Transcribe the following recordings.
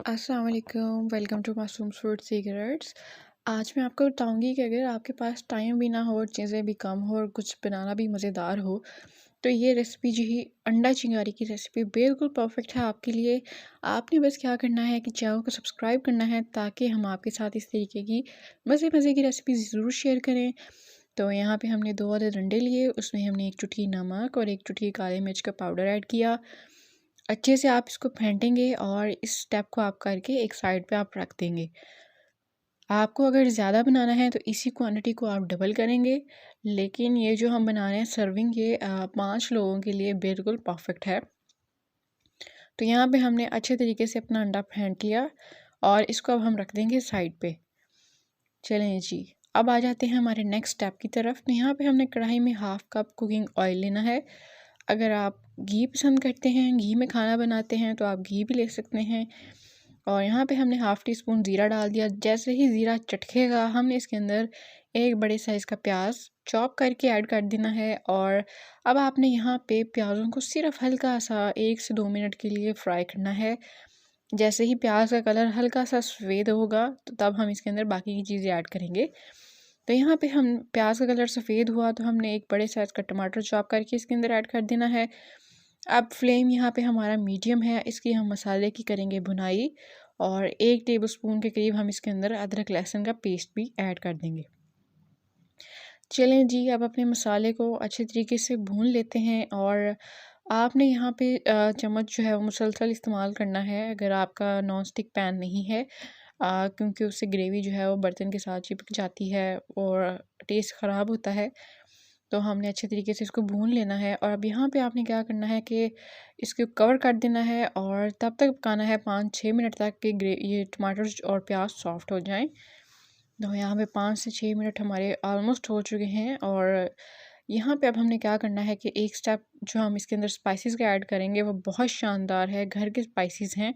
अस्सलाम वालेकुम, welcome to मासूम्स food secrets. आज मैं आपको बताऊंगी कि अगर आपके पास टाइम भी ना हो और चीज़ें भी कम हो और कुछ बनाना भी मज़ेदार हो, तो ये रेसिपी जो ही अंडा चिंगारी की रेसिपी बिल्कुल परफेक्ट है आपके लिए। आपने बस क्या करना है कि चैनल को सब्सक्राइब करना है ताकि हम आपके साथ इस तरीके की मज़े मज़े की रेसिपी ज़रूर शेयर करें। तो यहाँ पे हमने 2 अदद अंडे लिए, उसमें हमने 1 चुटकी नमक और 1 चुटकी काली मिर्च का पाउडर ऐड किया। अच्छे से आप इसको फेंटेंगे और इस स्टेप को आप करके एक साइड पे आप रख देंगे। आपको अगर ज़्यादा बनाना है तो इसी क्वांटिटी को आप डबल करेंगे, लेकिन ये जो हम बना रहे हैं सर्विंग ये 5 लोगों के लिए बिल्कुल परफेक्ट है। तो यहाँ पे हमने अच्छे तरीके से अपना अंडा फेंट लिया और इसको अब हम रख देंगे साइड पे। चलें जी, अब आ जाते हैं हमारे नेक्स्ट स्टेप की तरफ। तो यहाँ पे हमने कढ़ाई में हाफ़ कप कुकिंग ऑयल लेना है। अगर आप घी पसंद करते हैं, घी में खाना बनाते हैं, तो आप घी भी ले सकते हैं। और यहाँ पे हमने हाफ़ टी स्पून ज़ीरा डाल दिया। जैसे ही ज़ीरा चटकेगा हमने इसके अंदर एक बड़े साइज़ का प्याज चॉप करके ऐड कर देना है। और अब आपने यहाँ पे प्याज़ों को सिर्फ हल्का सा 1 से 2 मिनट के लिए फ्राई करना है। जैसे ही प्याज का कलर हल्का सा सफ़ेद होगा तो तब हम इसके अंदर बाकी की चीज़ें ऐड करेंगे। तो यहाँ पे हम प्याज का कलर सफ़ेद हुआ तो हमने एक बड़े साइज़ का टमाटर चॉप करके इसके अंदर ऐड कर देना है। अब फ्लेम यहाँ पे हमारा मीडियम है, इसकी हम मसाले की करेंगे भुनाई। और 1 टेबलस्पून के करीब हम इसके अंदर अदरक लहसुन का पेस्ट भी ऐड कर देंगे। चलें जी, अब अपने मसाले को अच्छे तरीके से भून लेते हैं। और आपने यहाँ पे चम्मच जो है वो मुसलसल इस्तेमाल करना है अगर आपका नॉन स्टिक पैन नहीं है, क्योंकि उससे ग्रेवी जो है वो बर्तन के साथ चिपक जाती है और टेस्ट ख़राब होता है। तो हमने अच्छे तरीके से इसको भून लेना है। और अब यहाँ पे आपने क्या करना है कि इसको कवर कर देना है और तब तक पकाना है 5-6 मिनट तक कि ये टमाटर और प्याज सॉफ्ट हो जाएं। तो यहाँ पे 5 से 6 मिनट हमारे ऑलमोस्ट हो चुके हैं। और यहाँ पे अब हमने क्या करना है कि एक स्टेप जो हम इसके अंदर स्पाइसेस का ऐड करेंगे वो बहुत शानदार है, घर के स्पाइसेस हैं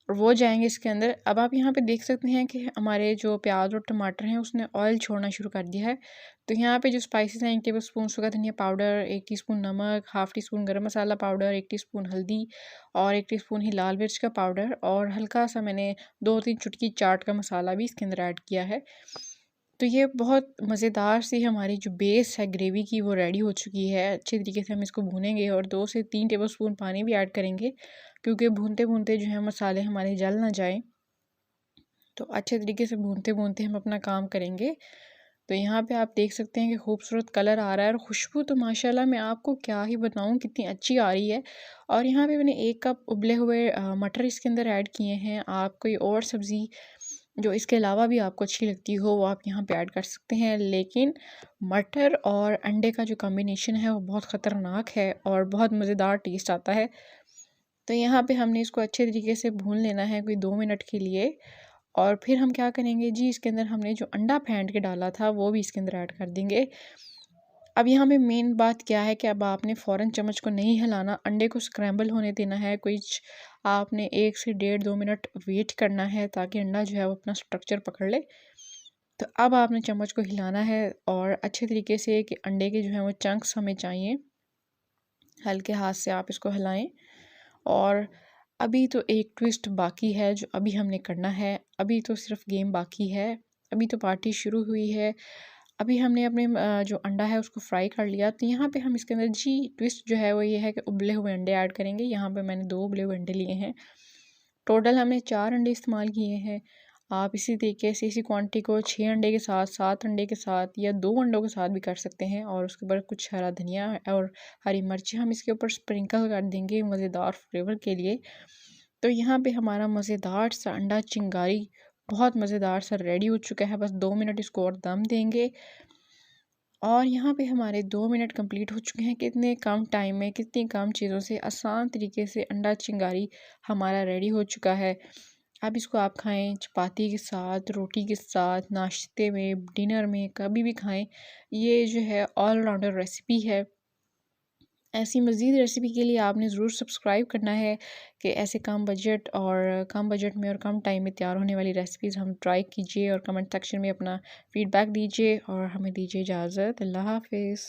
और वो जाएंगे इसके अंदर। अब आप यहाँ पे देख सकते हैं कि हमारे जो प्याज और टमाटर हैं उसने ऑयल छोड़ना शुरू कर दिया है। तो यहाँ पे जो स्पाइसेस हैं 1 टेबलस्पून सूखा धनिया पाउडर, 1 टीस्पून नमक, हाफ़ टी स्पून गरम मसाला पाउडर, 1 टीस्पून हल्दी और 1 टीस्पून ही लाल मिर्च का पाउडर और हल्का सा मैंने 2-3 चुटकी चाट का मसाला भी इसके अंदर ऐड किया है। तो ये बहुत मज़ेदार सी हमारी जो बेस है ग्रेवी की वो रेडी हो चुकी है। अच्छे तरीके से हम इसको भूनेंगे और 2 से 3 टेबलस्पून पानी भी ऐड करेंगे, क्योंकि भूनते-भूनते जो है मसाले हमारे जल ना जाएँ। तो अच्छे तरीके से भूनते-भूनते हम अपना काम करेंगे। तो यहाँ पे आप देख सकते हैं कि खूबसूरत कलर आ रहा है और खुशबू तो माशाल्लाह मैं आपको क्या ही बताऊँ कितनी अच्छी आ रही है। और यहाँ पे मैंने 1 कप उबले हुए मटर इसके अंदर ऐड किए हैं। आप कोई और सब्ज़ी जो इसके अलावा भी आपको अच्छी लगती हो वो आप यहाँ पे ऐड कर सकते हैं, लेकिन मटर और अंडे का जो कॉम्बिनेशन है वो बहुत ख़तरनाक है और बहुत मज़ेदार टेस्ट आता है। तो यहाँ पे हमने इसको अच्छे तरीके से भून लेना है कोई 2 मिनट के लिए। और फिर हम क्या करेंगे जी, इसके अंदर हमने जो अंडा फेंट के डाला था वो भी इसके अंदर ऐड कर देंगे। अब यहाँ पे मेन बात क्या है कि अब आपने फ़ौरन चम्मच को नहीं हिलाना, अंडे को स्क्रैम्बल होने देना है। आपने 1 से डेढ़ 2 मिनट वेट करना है ताकि अंडा जो है वो अपना स्ट्रक्चर पकड़ ले। तो अब आपने चम्मच को हिलाना है और अच्छे तरीके से कि अंडे के जो हैं वो चंक्स हमें चाहिए, हल्के हाथ से आप इसको हिलाएं। और अभी तो एक ट्विस्ट बाकी है जो अभी हमने करना है। अभी तो सिर्फ गेम बाकी है, अभी तो पार्टी शुरू हुई है। अभी हमने अपने जो अंडा है उसको फ्राई कर लिया। तो यहाँ पे हम इसके अंदर जी ट्विस्ट जो है वो ये है कि उबले हुए अंडे ऐड करेंगे। यहाँ पे मैंने 2 उबले हुए अंडे लिए हैं। टोटल हमने 4 अंडे इस्तेमाल किए हैं। आप इसी तरीके से इसी क्वांटिटी को 6 अंडे के साथ, 7 अंडे के साथ या 2 अंडों के साथ भी कर सकते हैं। और उसके ऊपर कुछ हरा धनिया और हरी मिर्ची हम इसके ऊपर स्प्रिंकल कर देंगे मज़ेदार फ्लेवर के लिए। तो यहाँ पे हमारा मज़ेदार सा अंडा चिंगारी बहुत मज़ेदार सा रेडी हो चुका है। बस 2 मिनट इसको और दम देंगे। और यहाँ पे हमारे 2 मिनट कंप्लीट हो चुके हैं। कितने कम टाइम में कितनी कम चीज़ों से आसान तरीके से अंडा चिंगारी हमारा रेडी हो चुका है। अब इसको आप खाएं चपाती के साथ, रोटी के साथ, नाश्ते में, डिनर में, कभी भी खाएं। ये जो है ऑल राउंडर रेसिपी है। ऐसी मज़ीद रेसिपी के लिए आपने ज़रूर सब्सक्राइब करना है कि ऐसे कम बजट में और कम टाइम में तैयार होने वाली रेसिपीज़ हम ट्राई कीजिए और कमेंट सेक्शन में अपना फ़ीडबैक दीजिए और हमें दीजिए इजाज़त। अल्लाह हाफ़िज़।